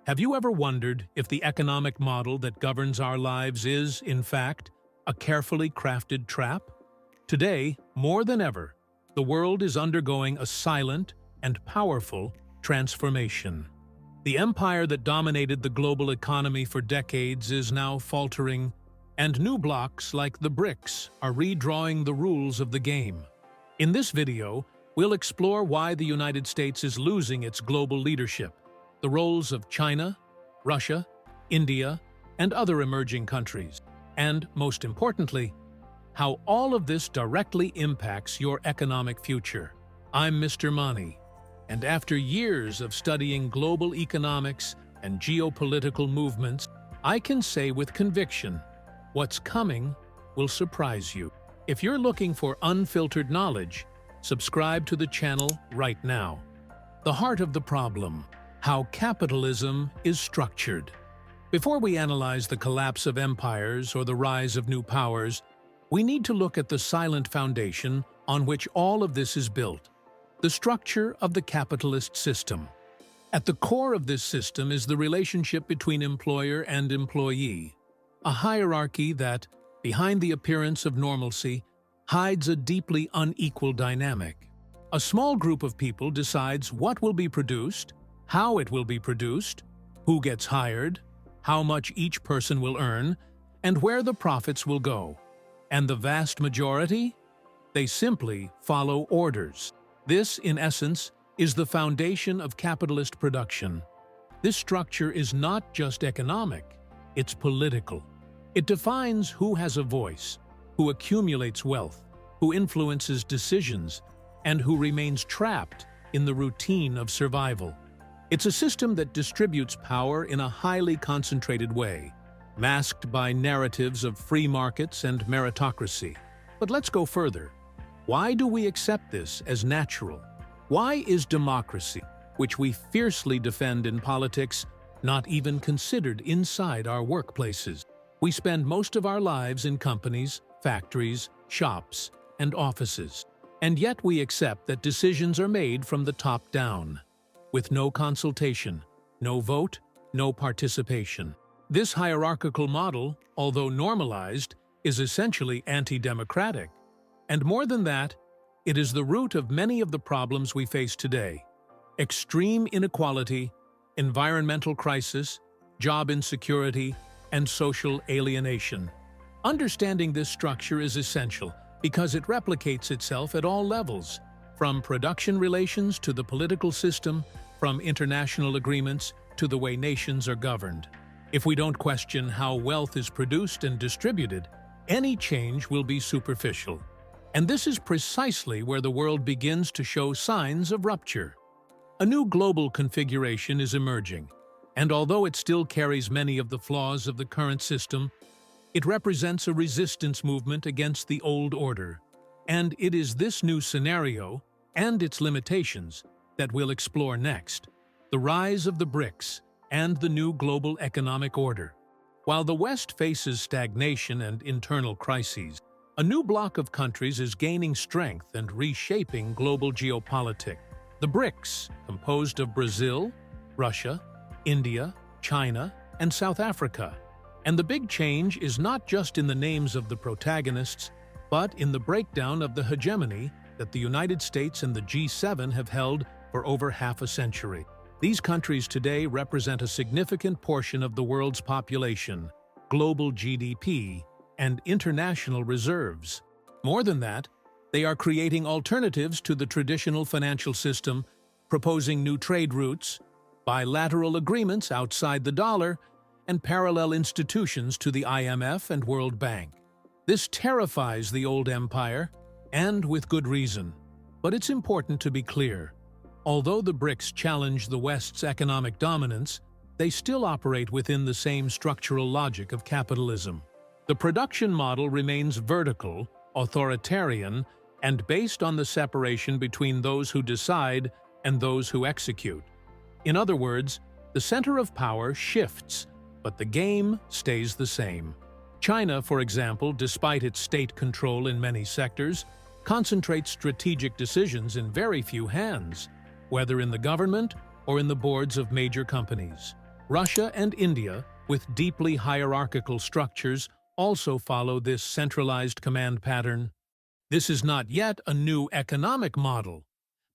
Have you ever wondered if the economic model that governs our lives is, in fact, a carefully crafted trap? Today, more than ever, the world is undergoing a silent and powerful transformation. The empire that dominated the global economy for decades is now faltering, and new blocs like the BRICS are redrawing the rules of the game. In this video, we'll explore why the United States is losing its global leadership, the roles of China, Russia, India, and other emerging countries, and, most importantly, how all of this directly impacts your economic future. I'm Mr. Monny, and after years of studying global economics and geopolitical movements, I can say with conviction, what's coming will surprise you. If you're looking for unfiltered knowledge, subscribe to the channel right now. The heart of the problem: how capitalism is structured. Before we analyze the collapse of empires or the rise of new powers, we need to look at the silent foundation on which all of this is built: the structure of the capitalist system. At the core of this system is the relationship between employer and employee, a hierarchy that, behind the appearance of normalcy, hides a deeply unequal dynamic. A small group of people decides what will be produced, how it will be produced, who gets hired, how much each person will earn, and where the profits will go. And the vast majority? They simply follow orders. This, in essence, is the foundation of capitalist production. This structure is not just economic, it's political. It defines who has a voice, who accumulates wealth, who influences decisions, and who remains trapped in the routine of survival. It's a system that distributes power in a highly concentrated way, masked by narratives of free markets and meritocracy. But let's go further. Why do we accept this as natural? Why is democracy, which we fiercely defend in politics, not even considered inside our workplaces? We spend most of our lives in companies, factories, shops, and offices. And yet we accept that decisions are made from the top down, with no consultation, no vote, no participation. This hierarchical model, although normalized, is essentially anti-democratic. And more than that, it is the root of many of the problems we face today: extreme inequality, environmental crisis, job insecurity, and social alienation. Understanding this structure is essential because it replicates itself at all levels, from production relations to the political system, from international agreements to the way nations are governed. If we don't question how wealth is produced and distributed, any change will be superficial. And this is precisely where the world begins to show signs of rupture. A new global configuration is emerging, and although it still carries many of the flaws of the current system, it represents a resistance movement against the old order. And it is this new scenario, and its limitations, that we'll explore next: the rise of the BRICS and the new global economic order. While the West faces stagnation and internal crises, a new bloc of countries is gaining strength and reshaping global geopolitics. The BRICS, composed of Brazil, Russia, India, China, and South Africa. And the big change is not just in the names of the protagonists, but in the breakdown of the hegemony that the United States and the G7 have held for over half a century. These countries today represent a significant portion of the world's population, global GDP, and international reserves. More than that, they are creating alternatives to the traditional financial system, proposing new trade routes, bilateral agreements outside the dollar, and parallel institutions to the IMF and World Bank. This terrifies the old empire, and with good reason. But it's important to be clear. Although the BRICS challenge the West's economic dominance, they still operate within the same structural logic of capitalism. The production model remains vertical, authoritarian, and based on the separation between those who decide and those who execute. In other words, the center of power shifts, but the game stays the same. China, for example, despite its state control in many sectors, concentrates strategic decisions in very few hands, whether in the government or in the boards of major companies. Russia and India, with deeply hierarchical structures, also follow this centralized command pattern. This is not yet a new economic model,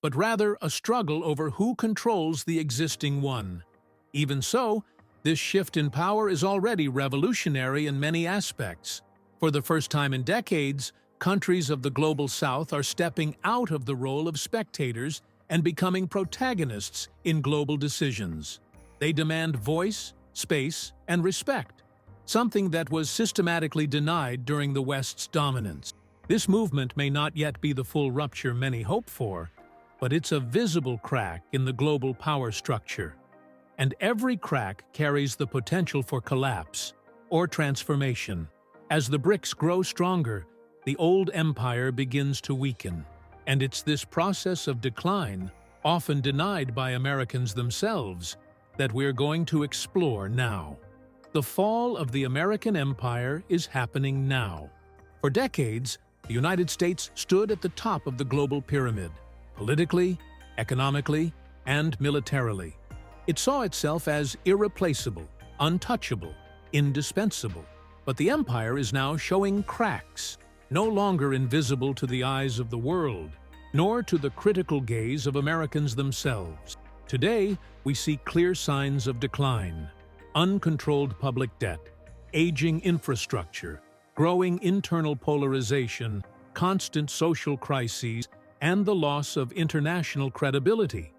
but rather a struggle over who controls the existing one. Even so, this shift in power is already revolutionary in many aspects. For the first time in decades, countries of the global south are stepping out of the role of spectators and becoming protagonists in global decisions. They demand voice, space, and respect, something that was systematically denied during the West's dominance. This movement may not yet be the full rupture many hope for, but it's a visible crack in the global power structure. And every crack carries the potential for collapse or transformation. As the BRICS grow stronger, the old empire begins to weaken. And it's this process of decline, often denied by Americans themselves, that we're going to explore now. The fall of the American empire is happening now. For decades, the United States stood at the top of the global pyramid, politically, economically, and militarily. It saw itself as irreplaceable, untouchable, indispensable. But the empire is now showing cracks, no longer invisible to the eyes of the world, nor to the critical gaze of Americans themselves. Today, we see clear signs of decline: uncontrolled public debt, aging infrastructure, growing internal polarization, constant social crises, and the loss of international credibility.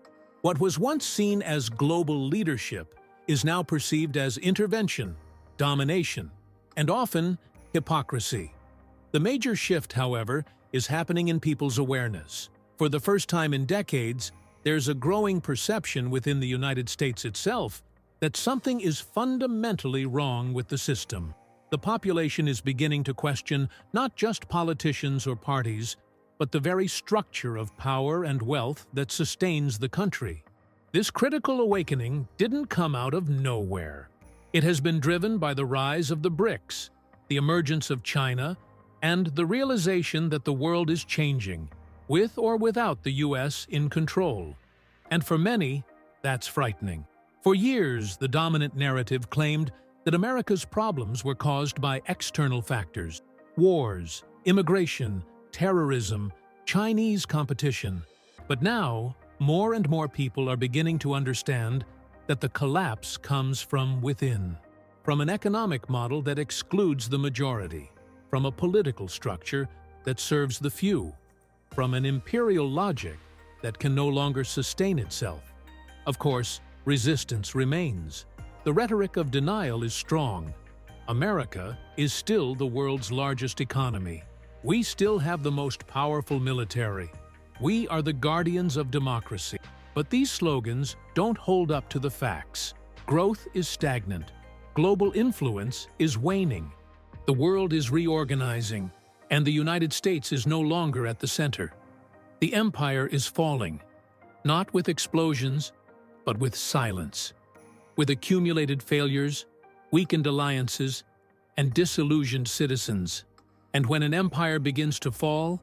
What was once seen as global leadership is now perceived as intervention, domination, and often hypocrisy. The major shift, however, is happening in people's awareness. For the first time in decades, there's a growing perception within the United States itself that something is fundamentally wrong with the system. The population is beginning to question not just politicians or parties, but the very structure of power and wealth that sustains the country. This critical awakening didn't come out of nowhere. It has been driven by the rise of the BRICS, the emergence of China, and the realization that the world is changing, with or without the U.S. in control. And for many, that's frightening. For years, the dominant narrative claimed that America's problems were caused by external factors: wars, immigration, terrorism, Chinese competition. But now, more and more people are beginning to understand that the collapse comes from within, from an economic model that excludes the majority, from a political structure that serves the few, from an imperial logic that can no longer sustain itself. Of course, resistance remains. The rhetoric of denial is strong. America is still the world's largest economy. We still have the most powerful military. We are the guardians of democracy. But these slogans don't hold up to the facts. Growth is stagnant. Global influence is waning. The world is reorganizing, and the United States is no longer at the center. The empire is falling, not with explosions, but with silence, with accumulated failures, weakened alliances, and disillusioned citizens. And when an empire begins to fall,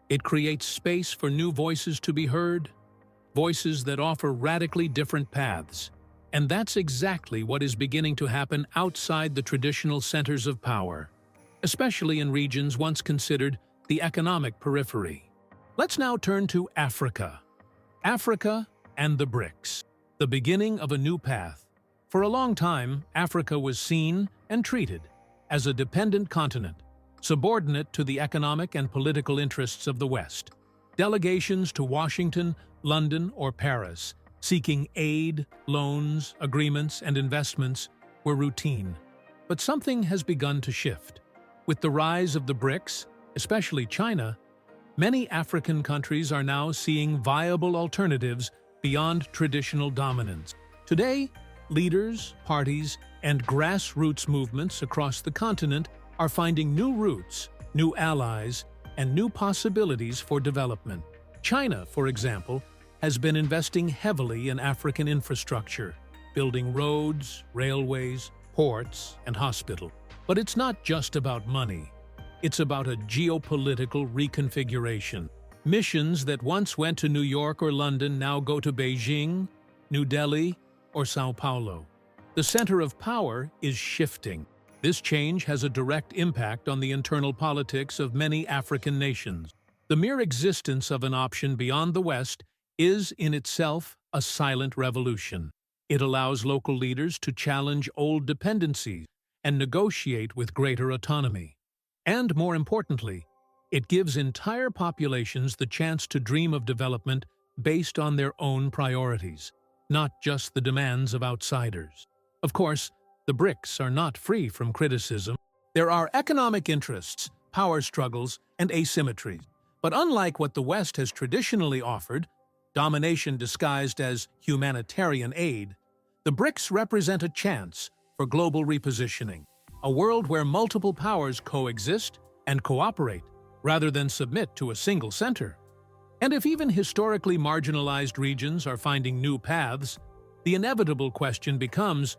it creates space for new voices to be heard, voices that offer radically different paths. And that's exactly what is beginning to happen outside the traditional centers of power, especially in regions once considered the economic periphery. Let's now turn to Africa. Africa and the BRICS, the beginning of a new path. For a long time, Africa was seen and treated as a dependent continent, subordinate to the economic and political interests of the West. Delegations to Washington, London, or Paris, seeking aid, loans, agreements, and investments, were routine. But something has begun to shift. With the rise of the BRICS, especially China, many African countries are now seeing viable alternatives beyond traditional dominance. Today, leaders, parties, and grassroots movements across the continent are finding new routes, new allies, and new possibilities for development. China, for example, has been investing heavily in African infrastructure, building roads, railways, ports, and hospitals. But it's not just about money. It's about a geopolitical reconfiguration. Missions that once went to New York or London now go to Beijing, New Delhi, or Sao Paulo. The center of power is shifting. This change has a direct impact on the internal politics of many African nations. The mere existence of an option beyond the West is, in itself, a silent revolution. It allows local leaders to challenge old dependencies and negotiate with greater autonomy. And more importantly, it gives entire populations the chance to dream of development based on their own priorities, not just the demands of outsiders. Of course, the BRICS are not free from criticism. There are economic interests, power struggles, and asymmetries. But unlike what the West has traditionally offered, domination disguised as humanitarian aid, the BRICS represent a chance for global repositioning, a world where multiple powers coexist and cooperate, rather than submit to a single center. And if even historically marginalized regions are finding new paths, the inevitable question becomes,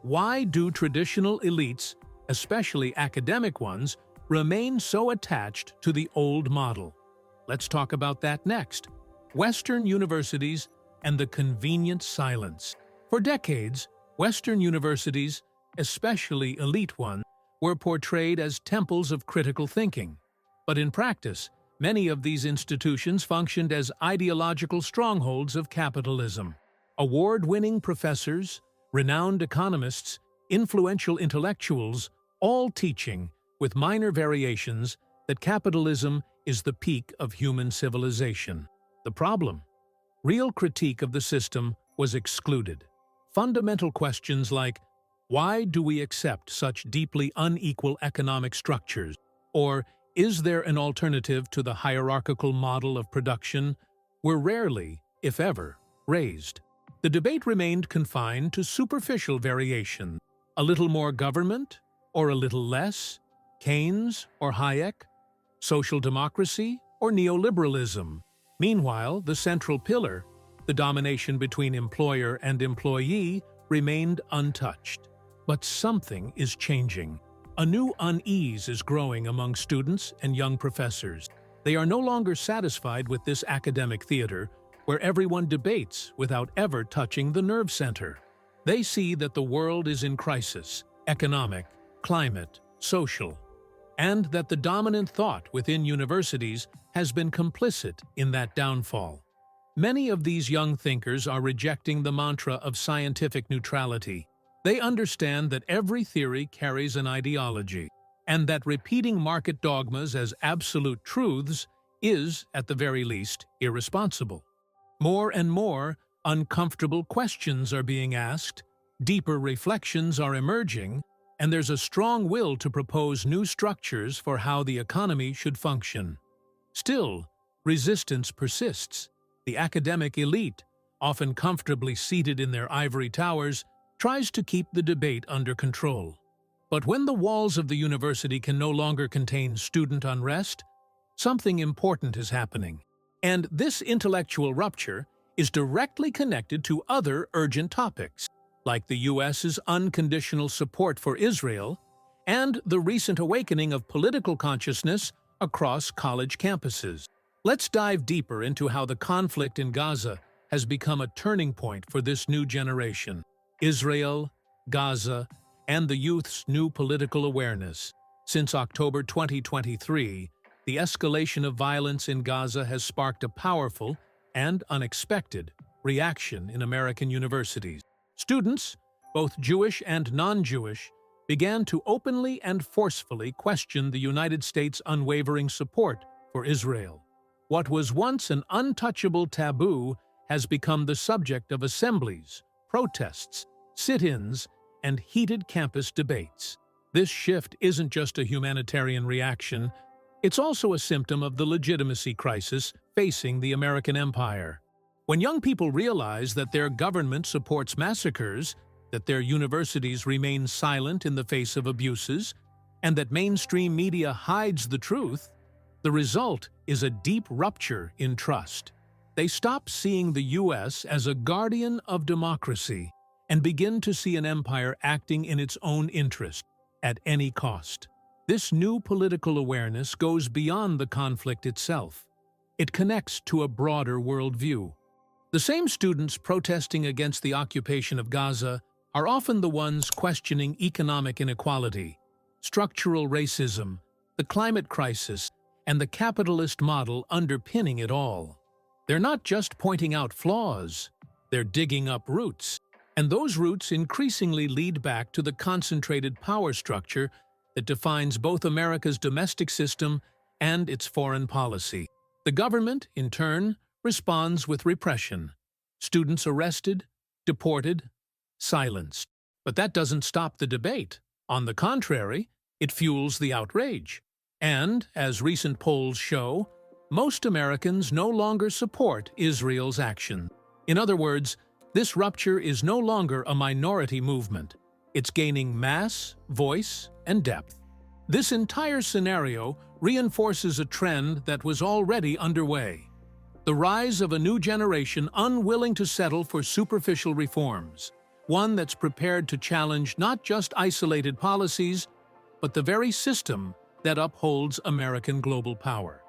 why do traditional elites, especially academic ones, remain so attached to the old model? Let's talk about that next. Western universities and the convenient silence. For decades, Western universities, especially elite ones, were portrayed as temples of critical thinking. But in practice, many of these institutions functioned as ideological strongholds of capitalism. Award-winning professors, renowned economists, influential intellectuals, all teaching, with minor variations, that capitalism is the peak of human civilization. The problem? Real critique of the system was excluded. Fundamental questions like, why do we accept such deeply unequal economic structures? Or, is there an alternative to the hierarchical model of production? Were rarely, if ever, raised. The debate remained confined to superficial variation. A little more government, or a little less? Keynes or Hayek? Social democracy or neoliberalism? Meanwhile, the central pillar, the domination between employer and employee, remained untouched. But something is changing. A new unease is growing among students and young professors. They are no longer satisfied with this academic theater, where everyone debates without ever touching the nerve center. They see that the world is in crisis, economic, climate, social, and that the dominant thought within universities has been complicit in that downfall. Many of these young thinkers are rejecting the mantra of scientific neutrality. They understand that every theory carries an ideology, and that repeating market dogmas as absolute truths is, at the very least, irresponsible. More and more, uncomfortable questions are being asked, deeper reflections are emerging, and there's a strong will to propose new structures for how the economy should function. Still, resistance persists. The academic elite, often comfortably seated in their ivory towers, tries to keep the debate under control. But when the walls of the university can no longer contain student unrest, something important is happening. And this intellectual rupture is directly connected to other urgent topics, like the U.S.'s unconditional support for Israel and the recent awakening of political consciousness across college campuses. Let's dive deeper into how the conflict in Gaza has become a turning point for this new generation. Israel, Gaza, and the youth's new political awareness. Since October 2023, the escalation of violence in Gaza has sparked a powerful and unexpected reaction in American universities. Students, both Jewish and non-Jewish, began to openly and forcefully question the United States' unwavering support for Israel. What was once an untouchable taboo has become the subject of assemblies, protests, sit-ins, and heated campus debates. This shift isn't just a humanitarian reaction, it's also a symptom of the legitimacy crisis facing the American empire. When young people realize that their government supports massacres, that their universities remain silent in the face of abuses, and that mainstream media hides the truth, the result is a deep rupture in trust. They stop seeing the U.S. as a guardian of democracy and begin to see an empire acting in its own interest, at any cost. This new political awareness goes beyond the conflict itself. It connects to a broader worldview. The same students protesting against the occupation of Gaza are often the ones questioning economic inequality, structural racism, the climate crisis, and the capitalist model underpinning it all. They're not just pointing out flaws, they're digging up roots. And those roots increasingly lead back to the concentrated power structure that defines both America's domestic system and its foreign policy. The government, in turn, responds with repression. Students arrested, deported, silenced. But that doesn't stop the debate. On the contrary, it fuels the outrage. And, as recent polls show, most Americans no longer support Israel's action. In other words, this rupture is no longer a minority movement. It's gaining mass, voice, and depth. This entire scenario reinforces a trend that was already underway: the rise of a new generation unwilling to settle for superficial reforms, one that's prepared to challenge not just isolated policies, but the very system that upholds American global power.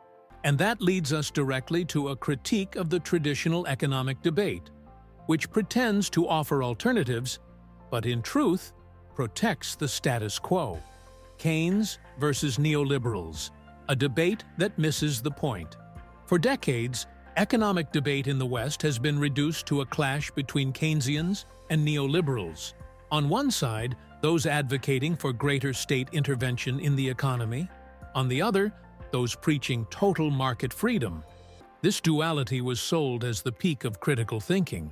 And that leads us directly to a critique of the traditional economic debate, which pretends to offer alternatives, but in truth, protects the status quo. Keynes versus neoliberals, a debate that misses the point. For decades, economic debate in the West has been reduced to a clash between Keynesians and neoliberals. On one side, those advocating for greater state intervention in the economy. On the other, those preaching total market freedom. This duality was sold as the peak of critical thinking,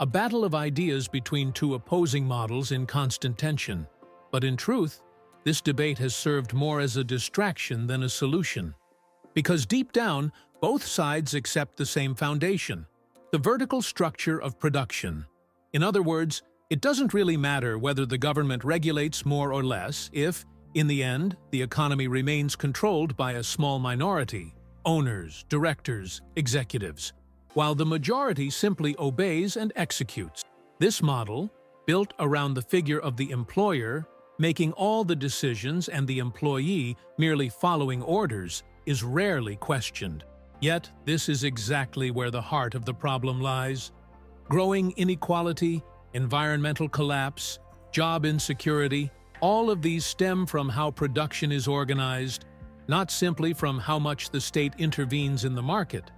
a battle of ideas between two opposing models in constant tension. But in truth, this debate has served more as a distraction than a solution. Because deep down, both sides accept the same foundation: the vertical structure of production. In other words, it doesn't really matter whether the government regulates more or less if, in the end, the economy remains controlled by a small minority: owners, directors, executives, while the majority simply obeys and executes. This model, built around the figure of the employer, making all the decisions and the employee merely following orders, is rarely questioned. Yet, this is exactly where the heart of the problem lies. Growing inequality, environmental collapse, job insecurity, all of these stem from how production is organized, not simply from how much the state intervenes in the market.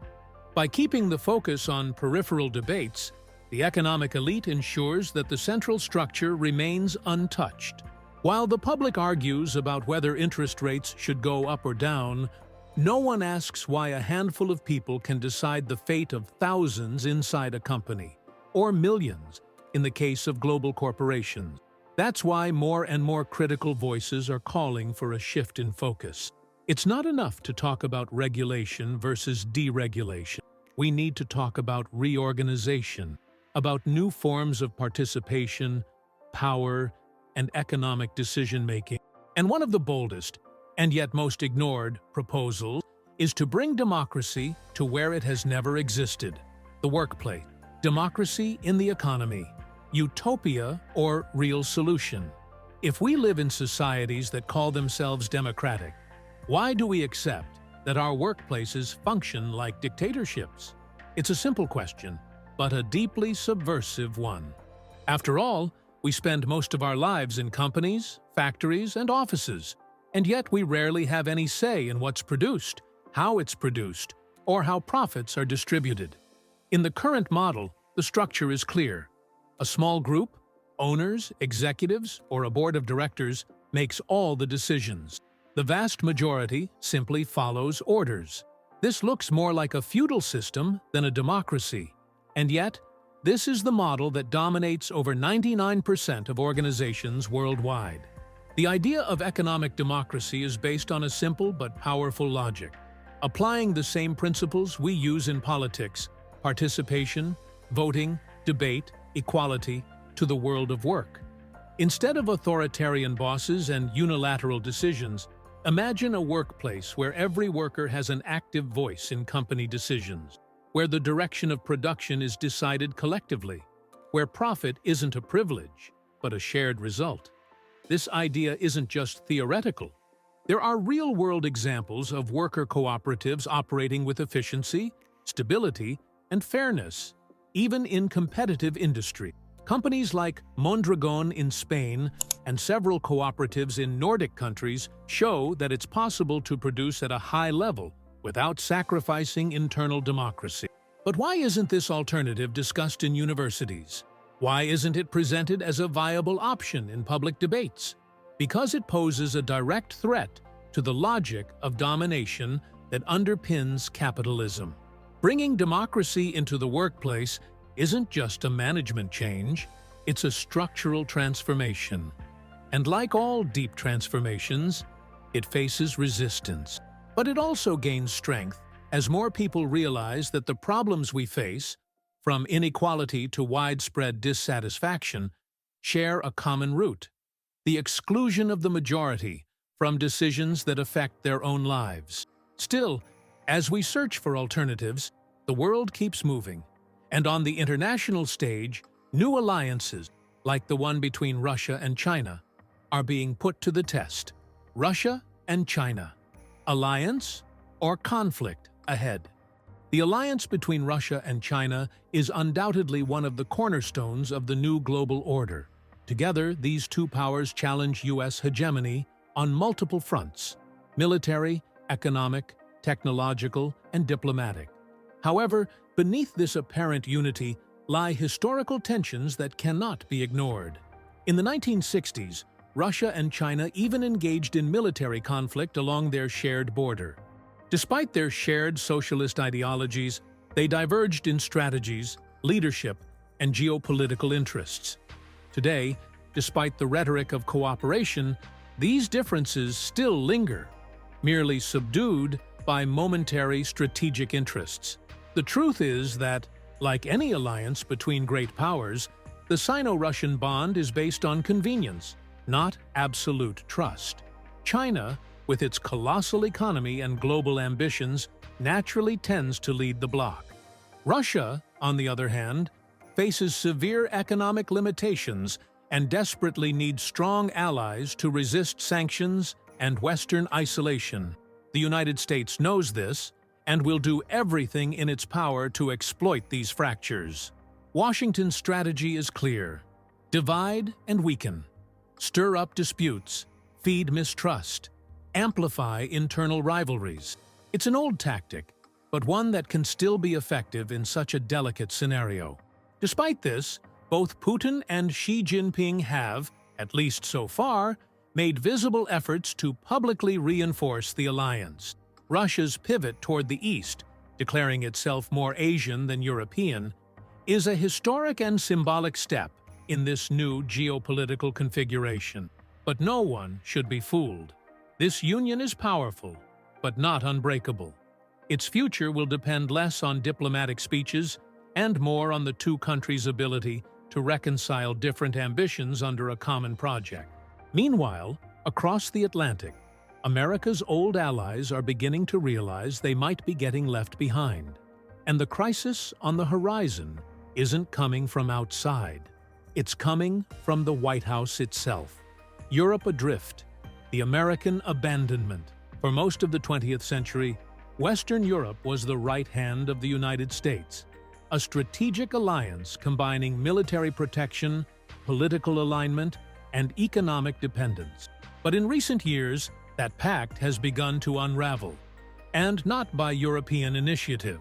By keeping the focus on peripheral debates, the economic elite ensures that the central structure remains untouched. While the public argues about whether interest rates should go up or down, no one asks why a handful of people can decide the fate of thousands inside a company, or millions in the case of global corporations. That's why more and more critical voices are calling for a shift in focus. It's not enough to talk about regulation versus deregulation. We need to talk about reorganization, about new forms of participation, power, and economic decision-making. And one of the boldest, and yet most ignored, proposals is to bring democracy to where it has never existed: the workplace. Democracy in the economy. Utopia or real solution. If we live in societies that call themselves democratic, why do we accept that our workplaces function like dictatorships? It's a simple question, but a deeply subversive one. After all, we spend most of our lives in companies, factories, and offices, and yet we rarely have any say in what's produced, how it's produced, or how profits are distributed. In the current model, the structure is clear. A small group, owners, executives, or a board of directors, makes all the decisions. The vast majority simply follows orders. This looks more like a feudal system than a democracy. And yet, this is the model that dominates over 99% of organizations worldwide. The idea of economic democracy is based on a simple but powerful logic, applying the same principles we use in politics: participation, voting, debate, equality, to the world of work. Instead of authoritarian bosses and unilateral decisions, imagine a workplace where every worker has an active voice in company decisions, where the direction of production is decided collectively, where profit isn't a privilege, but a shared result. This idea isn't just theoretical. There are real-world examples of worker cooperatives operating with efficiency, stability, and fairness, even in competitive industry. Companies like Mondragon in Spain and several cooperatives in Nordic countries show that it's possible to produce at a high level without sacrificing internal democracy. But why isn't this alternative discussed in universities? Why isn't it presented as a viable option in public debates? Because it poses a direct threat to the logic of domination that underpins capitalism. Bringing democracy into the workplace isn't just a management change, it's a structural transformation. And like all deep transformations, it faces resistance. But it also gains strength as more people realize that the problems we face, from inequality to widespread dissatisfaction, share a common root: the exclusion of the majority from decisions that affect their own lives. Still, as we search for alternatives, the world keeps moving, and on the international stage, new alliances, like the one between Russia and China, are being put to the test. Russia and China. Alliance or conflict ahead? The alliance between Russia and China is undoubtedly one of the cornerstones of the new global order. Together, these two powers challenge U.S. hegemony on multiple fronts: military, economic, technological, and diplomatic. However, beneath this apparent unity lie historical tensions that cannot be ignored. In the 1960s, Russia and China even engaged in military conflict along their shared border. Despite their shared socialist ideologies, they diverged in strategies, leadership, and geopolitical interests. Today, despite the rhetoric of cooperation, these differences still linger, merely subdued by momentary strategic interests. The truth is that, like any alliance between great powers, the Sino-Russian bond is based on convenience, not absolute trust. China, with its colossal economy and global ambitions, naturally tends to lead the bloc. Russia, on the other hand, faces severe economic limitations and desperately needs strong allies to resist sanctions and Western isolation. The United States knows this and will do everything in its power to exploit these fractures. Washington's strategy is clear: divide and weaken, stir up disputes, feed mistrust, amplify internal rivalries. It's an old tactic, but one that can still be effective in such a delicate scenario. Despite this, both Putin and Xi Jinping have, at least so far, made visible efforts to publicly reinforce the alliance. Russia's pivot toward the East, declaring itself more Asian than European, is a historic and symbolic step in this new geopolitical configuration. But no one should be fooled. This union is powerful, but not unbreakable. Its future will depend less on diplomatic speeches and more on the two countries' ability to reconcile different ambitions under a common project. Meanwhile, across the Atlantic, America's old allies are beginning to realize they might be getting left behind. And the crisis on the horizon isn't coming from outside. It's coming from the White House itself. Europe adrift, the American abandonment. For most of the 20th century, Western Europe was the right hand of the United States, a strategic alliance combining military protection, political alignment, and economic dependence. But in recent years, that pact has begun to unravel, and not by European initiative.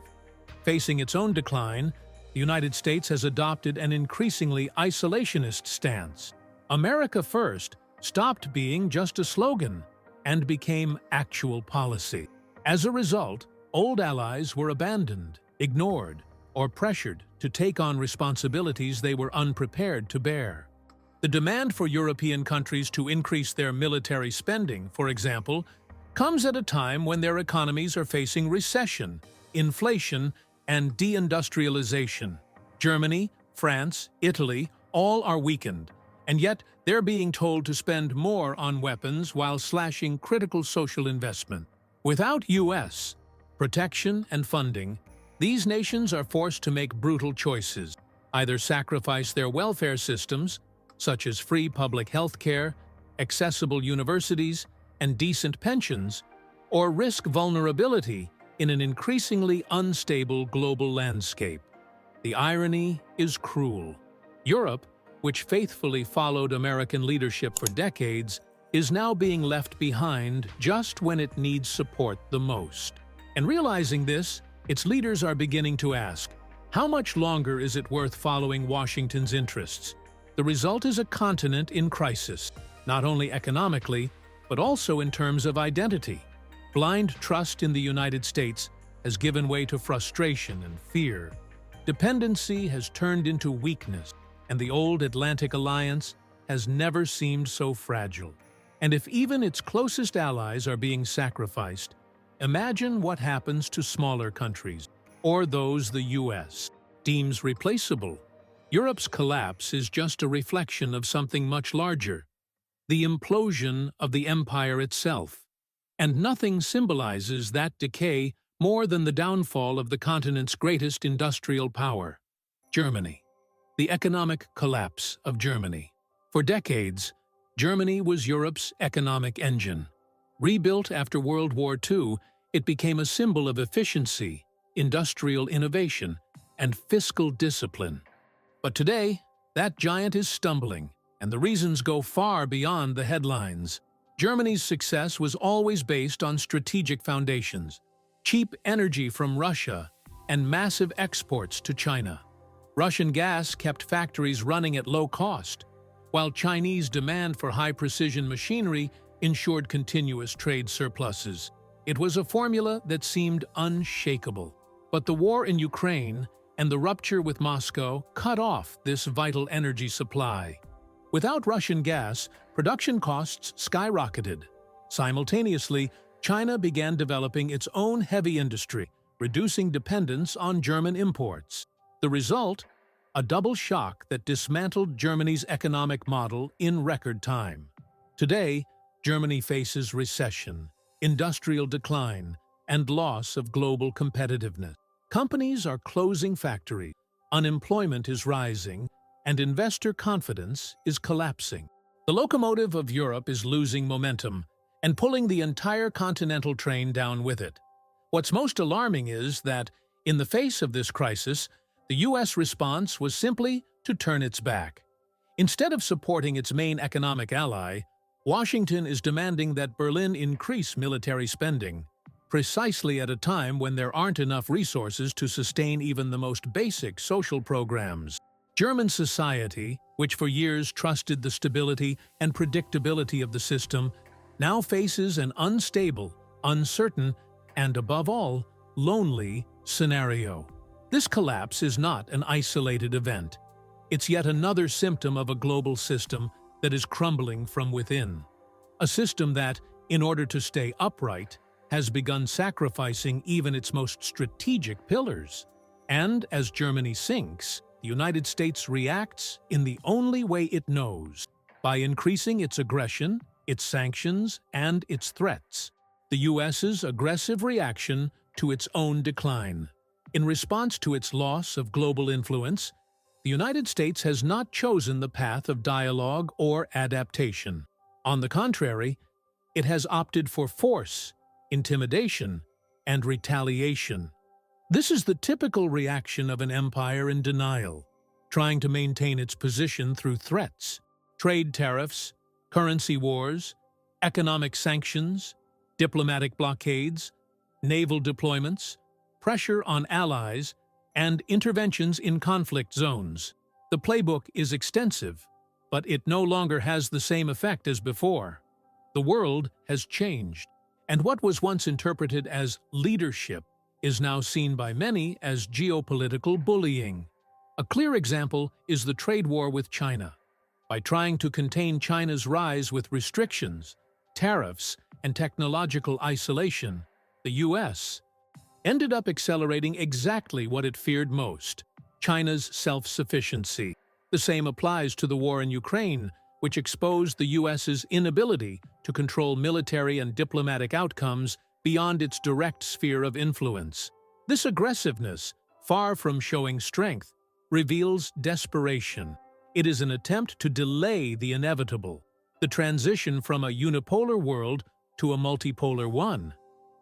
Facing its own decline, the United States has adopted an increasingly isolationist stance. America First stopped being just a slogan and became actual policy. As a result, old allies were abandoned, ignored, or pressured to take on responsibilities they were unprepared to bear. The demand for European countries to increase their military spending, for example, comes at a time when their economies are facing recession, inflation, and deindustrialization. Germany, France, Italy, all are weakened, and yet they're being told to spend more on weapons while slashing critical social investment. Without U.S. protection and funding, these nations are forced to make brutal choices: either sacrifice their welfare systems, such as free public health care, accessible universities, and decent pensions, or risk vulnerability in an increasingly unstable global landscape. The irony is cruel. Europe, which faithfully followed American leadership for decades, is now being left behind just when it needs support the most. And realizing this, its leaders are beginning to ask, how much longer is it worth following Washington's interests? The result is a continent in crisis, not only economically, but also in terms of identity. Blind trust in the United States has given way to frustration and fear. Dependency has turned into weakness, and the old Atlantic alliance has never seemed so fragile. And if even its closest allies are being sacrificed, imagine what happens to smaller countries, or those the U.S. deems replaceable. Europe's collapse is just a reflection of something much larger, the implosion of the empire itself. And nothing symbolizes that decay more than the downfall of the continent's greatest industrial power, Germany. The economic collapse of Germany. For decades, Germany was Europe's economic engine. Rebuilt after World War II, it became a symbol of efficiency, industrial innovation, and fiscal discipline. But today, that giant is stumbling, and the reasons go far beyond the headlines. Germany's success was always based on strategic foundations, cheap energy from Russia, and massive exports to China. Russian gas kept factories running at low cost, while Chinese demand for high-precision machinery ensured continuous trade surpluses. It was a formula that seemed unshakable. But the war in Ukraine and the rupture with Moscow cut off this vital energy supply. Without Russian gas, production costs skyrocketed. Simultaneously, China began developing its own heavy industry, reducing dependence on German imports. The result? A double shock that dismantled Germany's economic model in record time. Today, Germany faces recession, industrial decline, and loss of global competitiveness. Companies are closing factories, unemployment is rising, and investor confidence is collapsing. The locomotive of Europe is losing momentum and pulling the entire continental train down with it. What's most alarming is that, in the face of this crisis, the U.S. response was simply to turn its back. Instead of supporting its main economic ally, Washington is demanding that Berlin increase military spending, precisely at a time when there aren't enough resources to sustain even the most basic social programs. German society, which for years trusted the stability and predictability of the system, now faces an unstable, uncertain, and above all, lonely scenario. This collapse is not an isolated event. It's yet another symptom of a global system that is crumbling from within. A system that, in order to stay upright, has begun sacrificing even its most strategic pillars. And as Germany sinks, the United States reacts in the only way it knows, by increasing its aggression, its sanctions, and its threats. The U.S.'s aggressive reaction to its own decline. In response to its loss of global influence, the United States has not chosen the path of dialogue or adaptation. On the contrary, it has opted for force, intimidation, and retaliation. This is the typical reaction of an empire in denial, trying to maintain its position through threats, trade tariffs, currency wars, economic sanctions, diplomatic blockades, naval deployments, pressure on allies, and interventions in conflict zones. The playbook is extensive, but it no longer has the same effect as before. The world has changed, and what was once interpreted as leadership is now seen by many as geopolitical bullying. A clear example is the trade war with China. By trying to contain China's rise with restrictions, tariffs, and technological isolation, the U.S. ended up accelerating exactly what it feared most: China's self-sufficiency. The same applies to the war in Ukraine, which exposed the U.S.'s inability to control military and diplomatic outcomes beyond its direct sphere of influence. This aggressiveness, far from showing strength, reveals desperation. It is an attempt to delay the inevitable, the transition from a unipolar world to a multipolar one.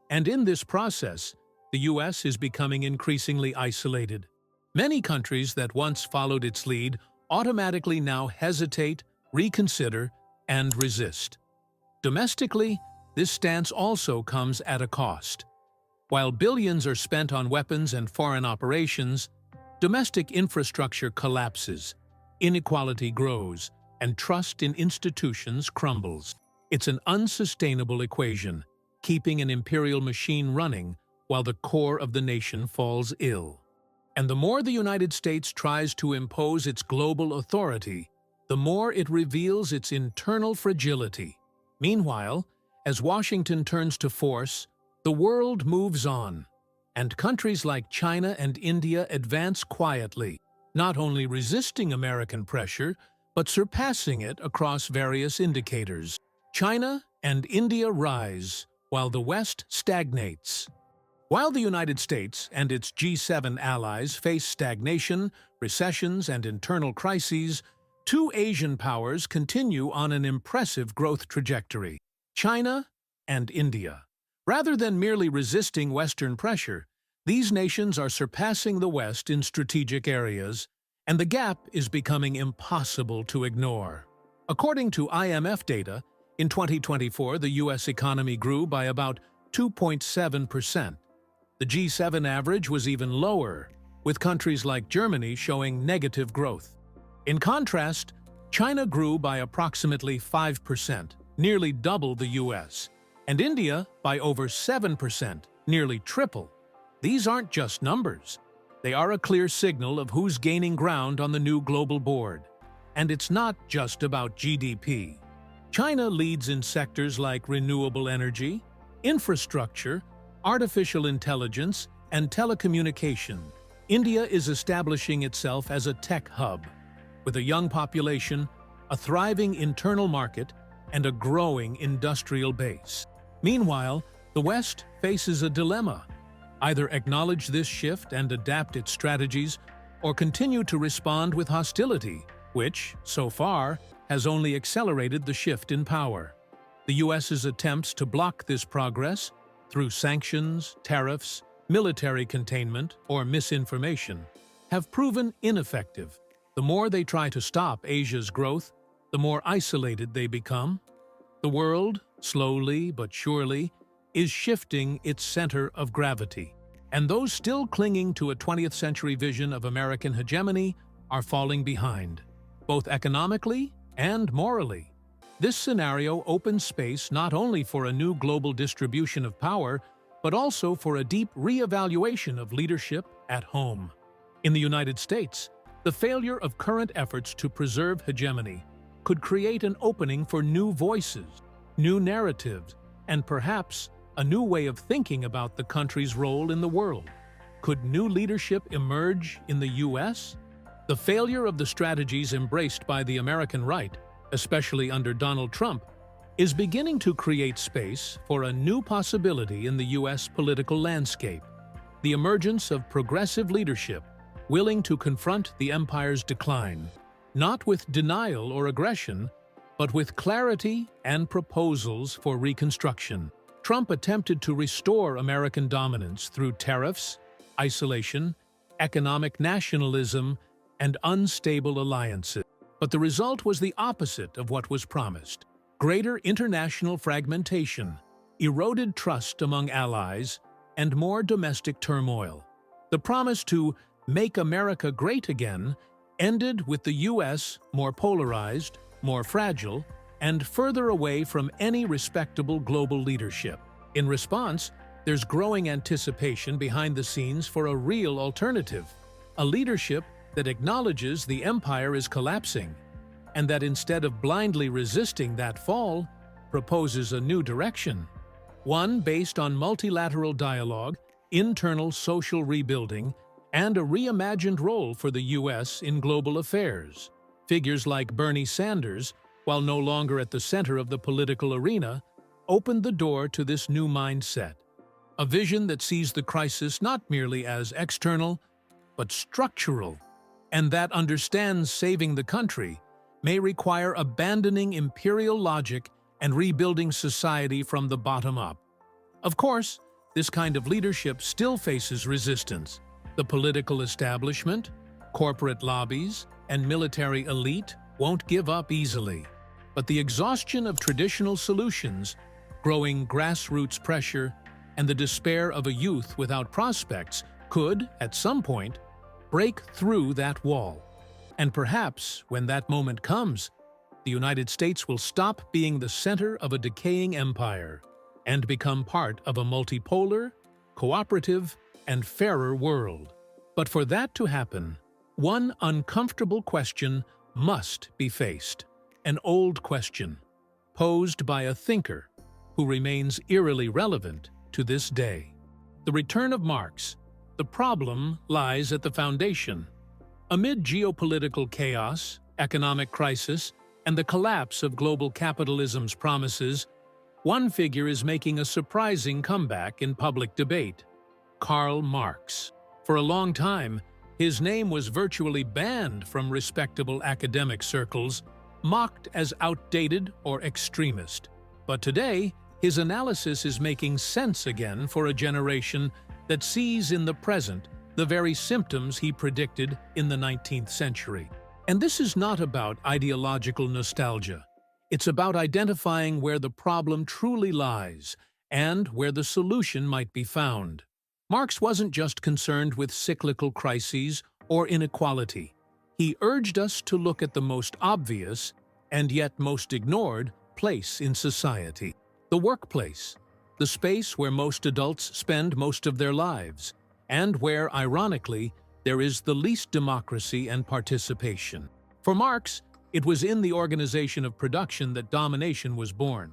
And in this process, the U.S. is becoming increasingly isolated. Many countries that once followed its lead automatically now hesitate, reconsider, and resist. Domestically, this stance also comes at a cost. While billions are spent on weapons and foreign operations, domestic infrastructure collapses, inequality grows, and trust in institutions crumbles. It's an unsustainable equation, keeping an imperial machine running while the core of the nation falls ill. And the more the United States tries to impose its global authority, the more it reveals its internal fragility. Meanwhile, as Washington turns to force, the world moves on, and countries like China and India advance quietly, not only resisting American pressure, but surpassing it across various indicators. China and India rise, while the West stagnates. While the United States and its G7 allies face stagnation, recessions, and internal crises, two Asian powers continue on an impressive growth trajectory: China and India. Rather than merely resisting Western pressure, these nations are surpassing the West in strategic areas, and the gap is becoming impossible to ignore. According to IMF data, in 2024, the U.S. economy grew by about 2.7%. The G7 average was even lower, with countries like Germany showing negative growth. In contrast, China grew by approximately 5%, nearly double the U.S., and India by over 7%, nearly triple. These aren't just numbers. They are a clear signal of who's gaining ground on the new global board. And it's not just about GDP. China leads in sectors like renewable energy, infrastructure, artificial intelligence, and telecommunication. India is establishing itself as a tech hub, with a young population, a thriving internal market, and a growing industrial base. Meanwhile, the West faces a dilemma: either acknowledge this shift and adapt its strategies, or continue to respond with hostility, which, so far, has only accelerated the shift in power. The U.S.'s attempts to block this progress through sanctions, tariffs, military containment, or misinformation have proven ineffective. The more they try to stop Asia's growth, the more isolated they become. The world, slowly but surely, is shifting its center of gravity, and those still clinging to a 20th century vision of American hegemony are falling behind, both economically and morally. This scenario opens space not only for a new global distribution of power, but also for a deep re-evaluation of leadership at home. In the United States, the failure of current efforts to preserve hegemony could create an opening for new voices, new narratives, and perhaps a new way of thinking about the country's role in the world. Could new leadership emerge in the U.S.? The failure of the strategies embraced by the American right, especially under Donald Trump, is beginning to create space for a new possibility in the U.S. political landscape: the emergence of progressive leadership willing to confront the empire's decline, not with denial or aggression, but with clarity and proposals for reconstruction. Trump attempted to restore American dominance through tariffs, isolation, economic nationalism, and unstable alliances. But the result was the opposite of what was promised: greater international fragmentation, eroded trust among allies, and more domestic turmoil. The promise to make America great again ended with the U.S. more polarized, more fragile, and further away from any respectable global leadership. In response, there's growing anticipation behind the scenes for a real alternative: a leadership that acknowledges the empire is collapsing, and that instead of blindly resisting that fall, proposes a new direction. One based on multilateral dialogue, internal social rebuilding, and a reimagined role for the U.S. in global affairs. Figures like Bernie Sanders, while no longer at the center of the political arena, opened the door to this new mindset: a vision that sees the crisis not merely as external, but structural, and that understands saving the country may require abandoning imperial logic and rebuilding society from the bottom up. Of course, this kind of leadership still faces resistance. The political establishment, corporate lobbies, and military elite won't give up easily. But the exhaustion of traditional solutions, growing grassroots pressure, and the despair of a youth without prospects could, at some point, break through that wall. And perhaps, when that moment comes, the United States will stop being the center of a decaying empire and become part of a multipolar, cooperative, and fairer world. But for that to happen, one uncomfortable question must be faced. An old question, posed by a thinker who remains eerily relevant to this day. The return of Marx. The problem lies at the foundation. Amid geopolitical chaos, economic crisis, and the collapse of global capitalism's promises, one figure is making a surprising comeback in public debate: Karl Marx. For a long time, his name was virtually banned from respectable academic circles, mocked as outdated or extremist. But today, his analysis is making sense again for a generation that sees in the present the very symptoms he predicted in the 19th century. And this is not about ideological nostalgia. It's about identifying where the problem truly lies and where the solution might be found. Marx wasn't just concerned with cyclical crises or inequality. He urged us to look at the most obvious, and yet most ignored, place in society: the workplace, the space where most adults spend most of their lives, and where, ironically, there is the least democracy and participation. For Marx, it was in the organization of production that domination was born.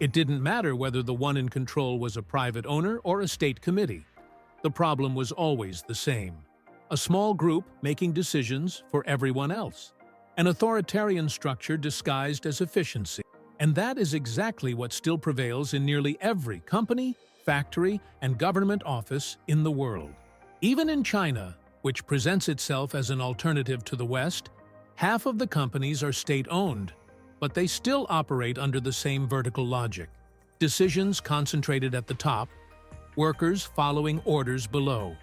It didn't matter whether the one in control was a private owner or a state committee. The problem was always the same: a small group making decisions for everyone else. An authoritarian structure disguised as efficiency. And that is exactly what still prevails in nearly every company, factory, and government office in the world. Even in China, which presents itself as an alternative to the West, half of the companies are state-owned, but they still operate under the same vertical logic. Decisions concentrated at the top, workers following orders below.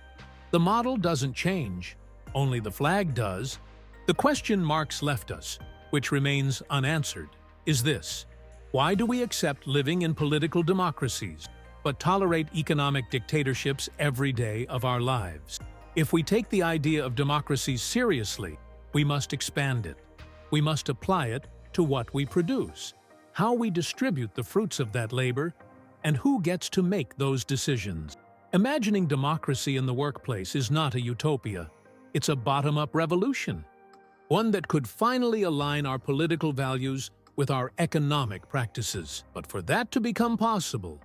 The model doesn't change, only the flag does. The question Marx left us, which remains unanswered, is this: why do we accept living in political democracies, but tolerate economic dictatorships every day of our lives? If we take the idea of democracy seriously, we must expand it. We must apply it to what we produce, how we distribute the fruits of that labor, and who gets to make those decisions. Imagining democracy in the workplace is not a utopia. It's a bottom-up revolution, one that could finally align our political values with our economic practices. But for that to become possible,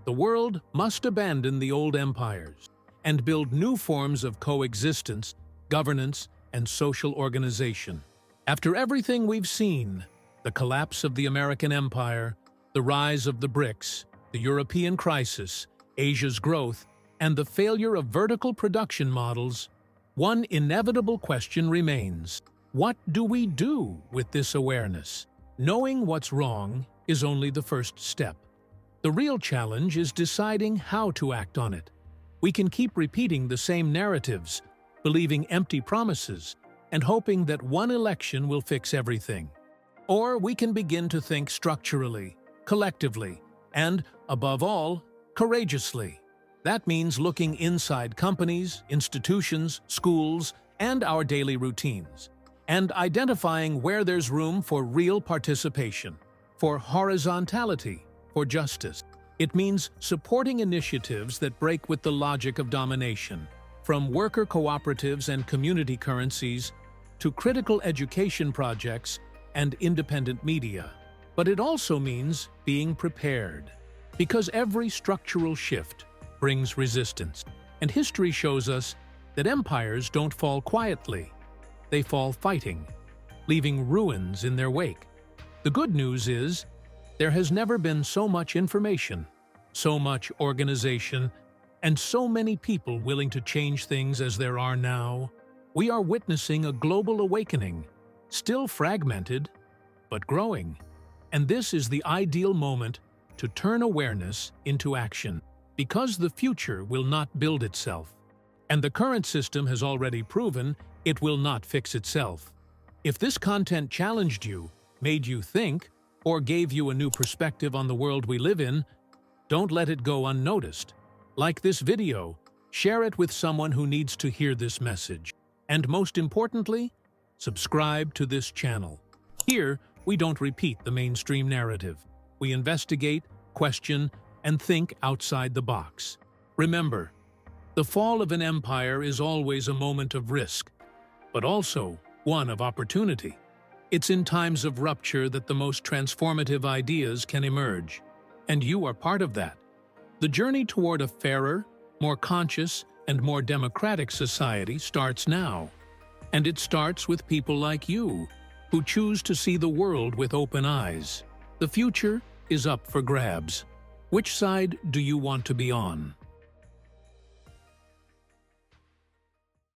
the world must abandon the old empires and build new forms of coexistence, governance, and social organization. After everything we've seen, the collapse of the American empire, the rise of the BRICS, the European crisis, Asia's growth, and the failure of vertical production models, one inevitable question remains: what do we do with this awareness? Knowing what's wrong is only the first step. The real challenge is deciding how to act on it. We can keep repeating the same narratives, believing empty promises, and hoping that one election will fix everything. Or we can begin to think structurally, collectively, and, above all, courageously. That means looking inside companies, institutions, schools, and our daily routines, and identifying where there's room for real participation, for horizontality, for justice. It means supporting initiatives that break with the logic of domination, from worker cooperatives and community currencies to critical education projects and independent media. But it also means being prepared, because every structural shift brings resistance. And history shows us that empires don't fall quietly. They fall fighting, leaving ruins in their wake. The good news is, there has never been so much information, so much organization, and so many people willing to change things as there are now. We are witnessing a global awakening, still fragmented, but growing. And this is the ideal moment to turn awareness into action, because the future will not build itself, and the current system has already proven it will not fix itself. If this content challenged you, made you think, or gave you a new perspective on the world we live in, don't let it go unnoticed. Like this video, share it with someone who needs to hear this message. And most importantly, subscribe to this channel. Here, we don't repeat the mainstream narrative. We investigate, question, and think outside the box. Remember, the fall of an empire is always a moment of risk, but also one of opportunity. It's in times of rupture that the most transformative ideas can emerge, and you are part of that. The journey toward a fairer, more conscious, and more democratic society starts now. And it starts with people like you, who choose to see the world with open eyes. The future is up for grabs. Which side do you want to be on?